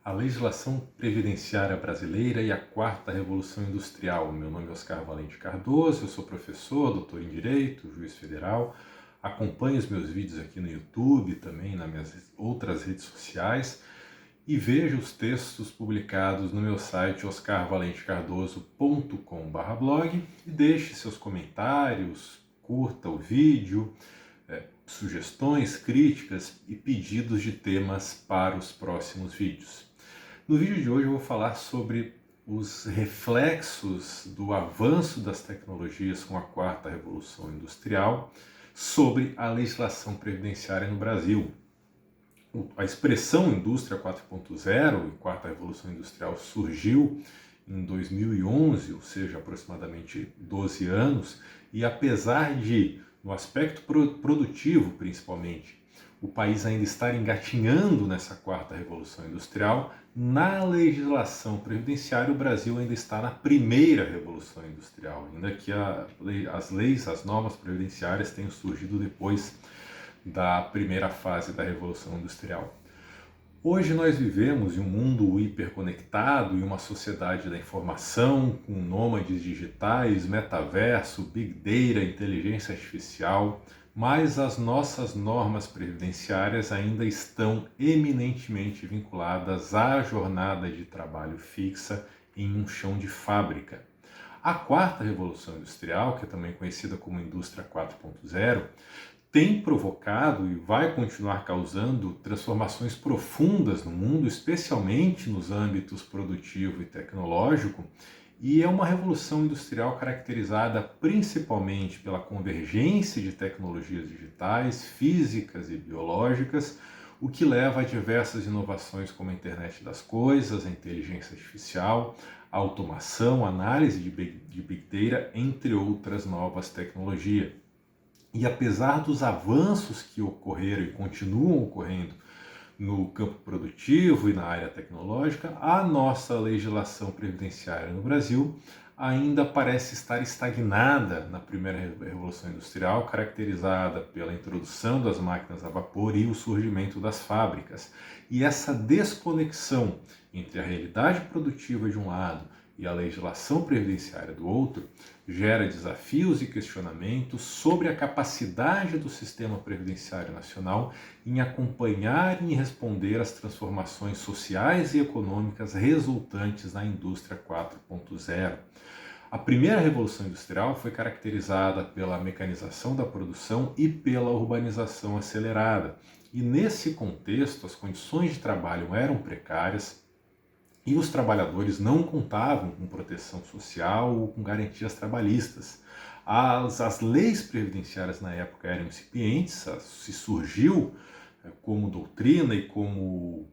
A legislação previdenciária brasileira e a quarta revolução industrial. Meu nome é Oscar Valente Cardoso, eu sou professor, doutor em Direito, juiz federal. Acompanhe os meus vídeos aqui no YouTube, também nas minhas outras redes sociais e veja os textos publicados no meu site oscarvalentecardoso.com/blog e deixe seus comentários, curta o vídeo, sugestões, críticas e pedidos de temas para os próximos vídeos. No vídeo de hoje eu vou falar sobre os reflexos do avanço das tecnologias com a quarta revolução industrial sobre a legislação previdenciária no Brasil. A expressão indústria 4.0 e quarta revolução industrial surgiu em 2011, ou seja, aproximadamente 12 anos, e apesar de, no aspecto produtivo principalmente, o país ainda estar engatinhando nessa quarta revolução industrial, na legislação previdenciária o Brasil ainda está na primeira revolução industrial, ainda que as normas previdenciárias tenham surgido depois da primeira fase da revolução industrial. Hoje nós vivemos em um mundo hiperconectado e uma sociedade da informação, com nômades digitais, metaverso, big data, inteligência artificial, mas as nossas normas previdenciárias ainda estão eminentemente vinculadas à jornada de trabalho fixa em um chão de fábrica. A quarta revolução industrial, que é também conhecida como indústria 4.0, tem provocado e vai continuar causando transformações profundas no mundo, especialmente nos âmbitos produtivo e tecnológico, e é uma revolução industrial caracterizada principalmente pela convergência de tecnologias digitais, físicas e biológicas, o que leva a diversas inovações como a internet das coisas, a inteligência artificial, a automação, a análise de Big Data, entre outras novas tecnologias. E apesar dos avanços que ocorreram e continuam ocorrendo no campo produtivo e na área tecnológica, a nossa legislação previdenciária no Brasil ainda parece estar estagnada na primeira revolução industrial, caracterizada pela introdução das máquinas a vapor e o surgimento das fábricas. E essa desconexão entre a realidade produtiva de um lado e a legislação previdenciária do outro gera desafios e questionamentos sobre a capacidade do sistema previdenciário nacional em acompanhar e responder às transformações sociais e econômicas resultantes da indústria 4.0. A primeira revolução industrial foi caracterizada pela mecanização da produção e pela urbanização acelerada. E nesse contexto, as condições de trabalho eram precárias, e os trabalhadores não contavam com proteção social ou com garantias trabalhistas. As leis previdenciárias na época eram incipientes, se surgiu como doutrina e como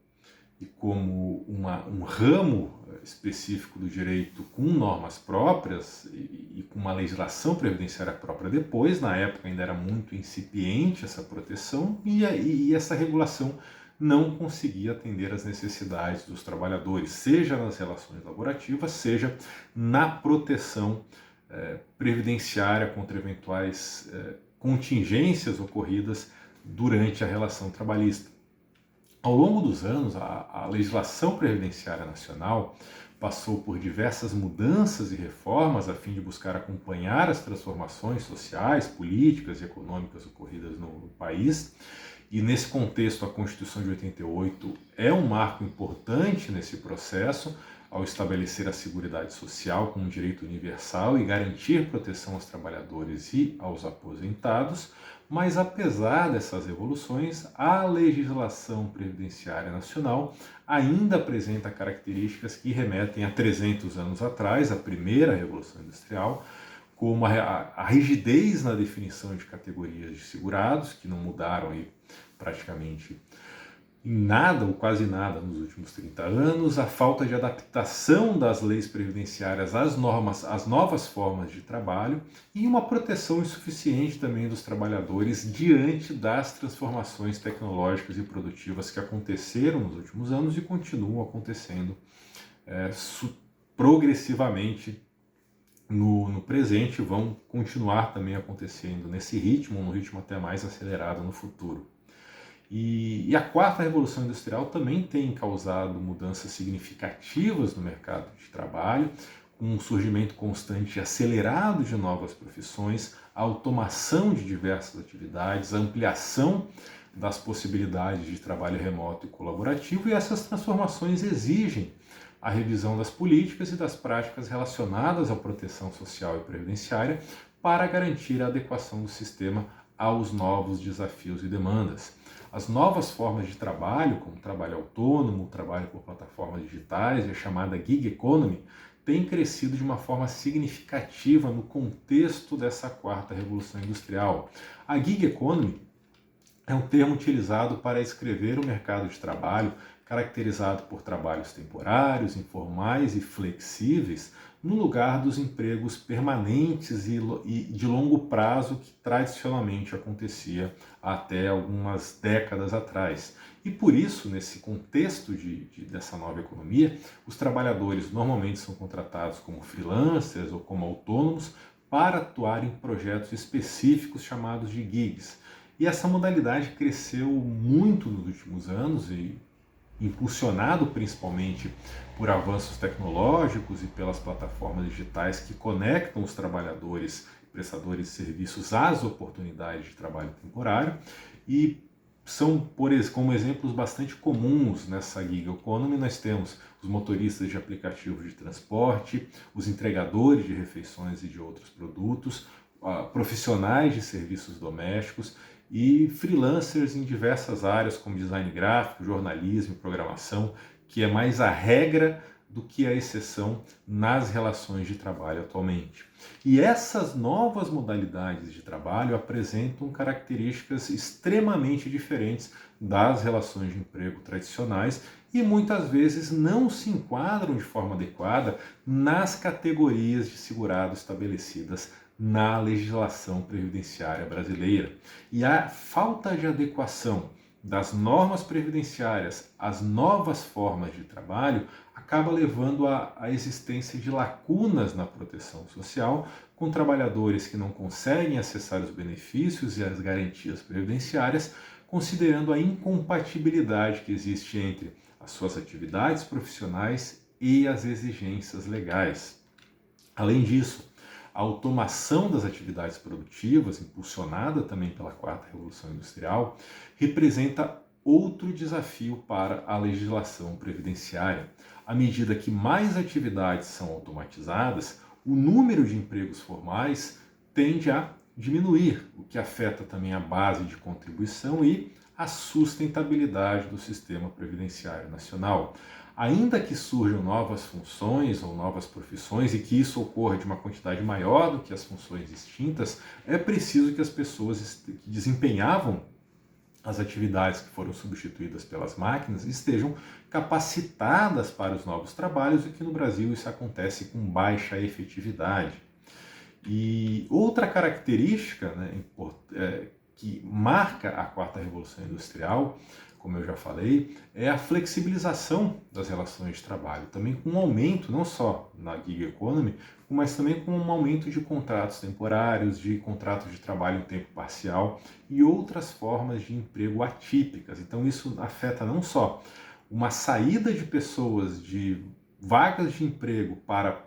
um ramo específico do direito com normas próprias e com uma legislação previdenciária própria depois. Na época ainda era muito incipiente essa proteção e essa regulação não conseguia atender às necessidades dos trabalhadores, seja nas relações laborativas, seja na proteção previdenciária contra eventuais contingências ocorridas durante a relação trabalhista. Ao longo dos anos, a legislação previdenciária nacional passou por diversas mudanças e reformas a fim de buscar acompanhar as transformações sociais, políticas e econômicas ocorridas no país. E nesse contexto, a Constituição de 88 é um marco importante nesse processo, ao estabelecer a Seguridade Social como um direito universal e garantir proteção aos trabalhadores e aos aposentados. Mas apesar dessas evoluções, a legislação previdenciária nacional ainda apresenta características que remetem a 300 anos atrás, a primeira Revolução Industrial, como a rigidez na definição de categorias de segurados, que não mudaram aí praticamente em nada ou quase nada nos últimos 30 anos, a falta de adaptação das leis previdenciárias às novas formas de trabalho e uma proteção insuficiente também dos trabalhadores diante das transformações tecnológicas e produtivas que aconteceram nos últimos anos e continuam acontecendo progressivamente no presente, vão continuar também acontecendo nesse ritmo, um ritmo até mais acelerado no futuro. E a quarta revolução industrial também tem causado mudanças significativas no mercado de trabalho, com um surgimento constante e acelerado de novas profissões, a automação de diversas atividades, a ampliação das possibilidades de trabalho remoto e colaborativo, e essas transformações exigem a revisão das políticas e das práticas relacionadas à proteção social e previdenciária para garantir a adequação do sistema aos novos desafios e demandas. As novas formas de trabalho, como o trabalho autônomo, o trabalho por plataformas digitais e a chamada gig economy, têm crescido de uma forma significativa no contexto dessa quarta revolução industrial. A gig economy é um termo utilizado para descrever o mercado de trabalho caracterizado por trabalhos temporários, informais e flexíveis, no lugar dos empregos permanentes e de longo prazo que tradicionalmente acontecia até algumas décadas atrás. E por isso, nesse contexto dessa nova economia, os trabalhadores normalmente são contratados como freelancers ou como autônomos para atuar em projetos específicos chamados de gigs. E essa modalidade cresceu muito nos últimos anos e impulsionado principalmente por avanços tecnológicos e pelas plataformas digitais que conectam os trabalhadores e prestadores de serviços às oportunidades de trabalho temporário, e são, como exemplos bastante comuns nessa gig economy, nós temos os motoristas de aplicativos de transporte, os entregadores de refeições e de outros produtos, profissionais de serviços domésticos e freelancers em diversas áreas, como design gráfico, jornalismo e programação, que é mais a regra do que a exceção nas relações de trabalho atualmente. E essas novas modalidades de trabalho apresentam características extremamente diferentes das relações de emprego tradicionais e muitas vezes não se enquadram de forma adequada nas categorias de segurado estabelecidas na legislação previdenciária brasileira. E a falta de adequação das normas previdenciárias às novas formas de trabalho acaba levando à existência de lacunas na proteção social, com trabalhadores que não conseguem acessar os benefícios e as garantias previdenciárias, considerando a incompatibilidade que existe entre as suas atividades profissionais e as exigências legais. Além disso, a automação das atividades produtivas, impulsionada também pela quarta revolução industrial, representa outro desafio para a legislação previdenciária. À medida que mais atividades são automatizadas, o número de empregos formais tende a diminuir, o que afeta também a base de contribuição e a sustentabilidade do sistema previdenciário nacional. Ainda que surjam novas funções ou novas profissões e que isso ocorra de uma quantidade maior do que as funções extintas, é preciso que as pessoas que desempenhavam as atividades que foram substituídas pelas máquinas estejam capacitadas para os novos trabalhos, e que no Brasil isso acontece com baixa efetividade. E outra característica, que marca a quarta revolução industrial, como eu já falei, é a flexibilização das relações de trabalho, também com um aumento, não só na gig economy, mas também com um aumento de contratos temporários, de contratos de trabalho em tempo parcial e outras formas de emprego atípicas. Então isso afeta não só uma saída de pessoas de vagas de emprego para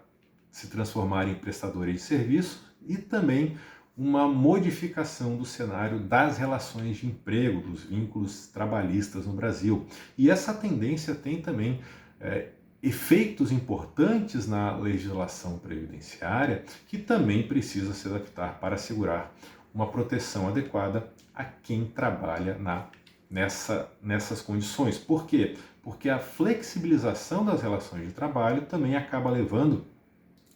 se transformarem em prestadores de serviço, e também uma modificação do cenário das relações de emprego, dos vínculos trabalhistas no Brasil. E essa tendência tem também efeitos importantes na legislação previdenciária, que também precisa se adaptar para assegurar uma proteção adequada a quem trabalha nessas condições. Por quê? Porque a flexibilização das relações de trabalho também acaba levando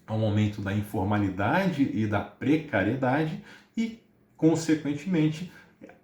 a um aumento da informalidade e da precariedade e, consequentemente,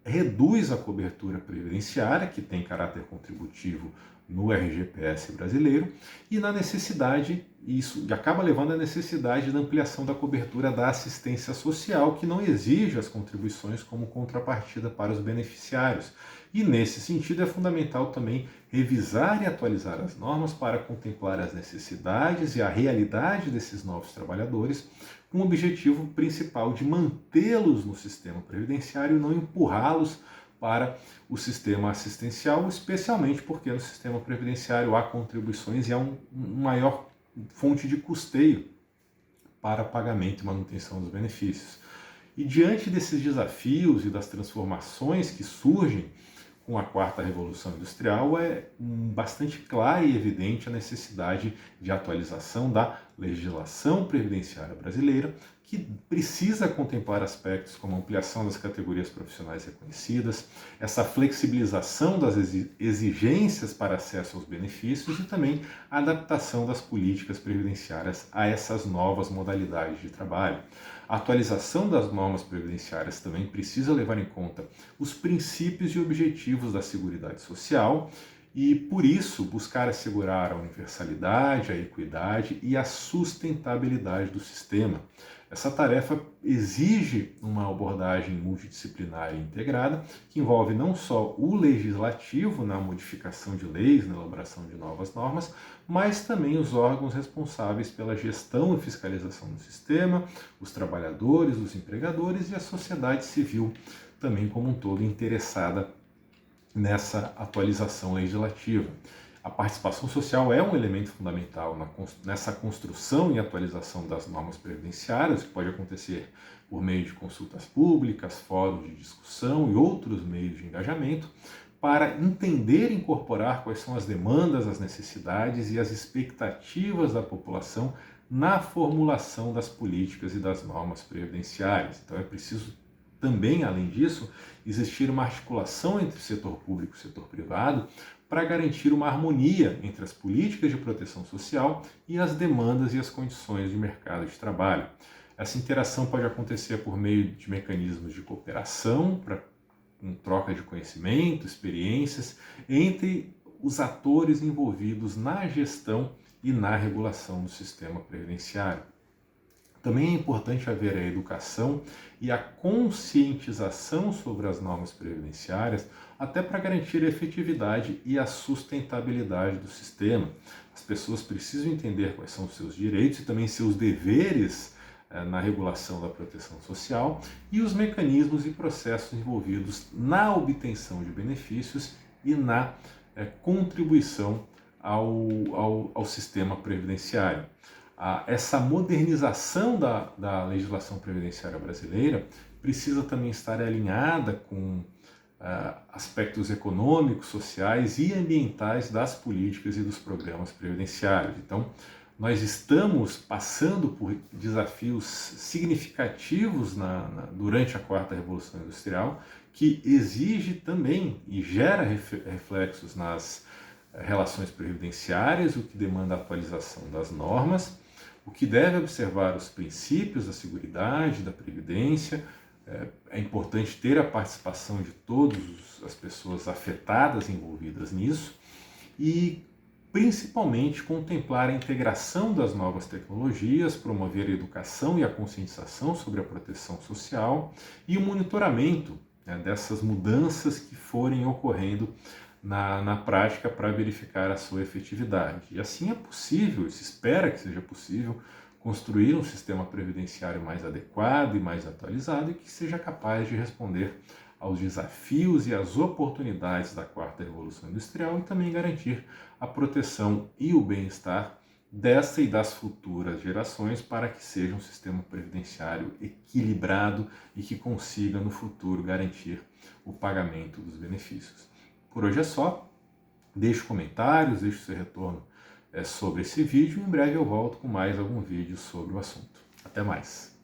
reduz a cobertura previdenciária, que tem caráter contributivo no RGPS brasileiro, e na necessidade, isso acaba levando à necessidade da ampliação da cobertura da assistência social, que não exige as contribuições como contrapartida para os beneficiários. E nesse sentido é fundamental também revisar e atualizar as normas para contemplar as necessidades e a realidade desses novos trabalhadores, com o objetivo principal de mantê-los no sistema previdenciário e não empurrá-los para o sistema assistencial, especialmente porque no sistema previdenciário há contribuições e há uma maior fonte de custeio para pagamento e manutenção dos benefícios. E diante desses desafios e das transformações que surgem com a quarta revolução industrial, é bastante clara e evidente a necessidade de atualização da legislação previdenciária brasileira, que precisa contemplar aspectos como a ampliação das categorias profissionais reconhecidas, essa flexibilização das exigências para acesso aos benefícios e também a adaptação das políticas previdenciárias a essas novas modalidades de trabalho. A atualização das normas previdenciárias também precisa levar em conta os princípios e objetivos da Seguridade Social e, por isso, buscar assegurar a universalidade, a equidade e a sustentabilidade do sistema. Essa tarefa exige uma abordagem multidisciplinar e integrada, que envolve não só o legislativo na modificação de leis, na elaboração de novas normas, mas também os órgãos responsáveis pela gestão e fiscalização do sistema, os trabalhadores, os empregadores e a sociedade civil também como um todo interessada nessa atualização legislativa. A participação social é um elemento fundamental nessa construção e atualização das normas previdenciárias, que pode acontecer por meio de consultas públicas, fóruns de discussão e outros meios de engajamento, para entender e incorporar quais são as demandas, as necessidades e as expectativas da população na formulação das políticas e das normas previdenciárias. Então é preciso também, além disso, existir uma articulação entre o setor público e o setor privado para garantir uma harmonia entre as políticas de proteção social e as demandas e as condições de mercado de trabalho. Essa interação pode acontecer por meio de mecanismos de cooperação, para troca de conhecimento, experiências, entre os atores envolvidos na gestão e na regulação do sistema previdenciário. Também é importante haver a educação e a conscientização sobre as normas previdenciárias, até para garantir a efetividade e a sustentabilidade do sistema. As pessoas precisam entender quais são os seus direitos e também seus deveres na regulação da proteção social e os mecanismos e processos envolvidos na obtenção de benefícios e na contribuição ao sistema previdenciário. Essa modernização da legislação previdenciária brasileira precisa também estar alinhada com aspectos econômicos, sociais e ambientais das políticas e dos programas previdenciários. Então, nós estamos passando por desafios significativos durante a quarta revolução industrial, que exige também e gera reflexos nas relações previdenciárias, o que demanda a atualização das normas, o que deve observar os princípios da seguridade, da previdência. É importante ter a participação de todas as pessoas afetadas, envolvidas nisso, e principalmente contemplar a integração das novas tecnologias, promover a educação e a conscientização sobre a proteção social e o monitoramento dessas mudanças que forem ocorrendo na prática para verificar a sua efetividade. E assim é possível, se espera que seja possível, construir um sistema previdenciário mais adequado e mais atualizado e que seja capaz de responder aos desafios e às oportunidades da quarta revolução industrial e também garantir a proteção e o bem-estar desta e das futuras gerações para que seja um sistema previdenciário equilibrado e que consiga no futuro garantir o pagamento dos benefícios. Por hoje é só, deixe comentários, deixe seu retorno sobre esse vídeo e em breve eu volto com mais algum vídeo sobre o assunto. Até mais!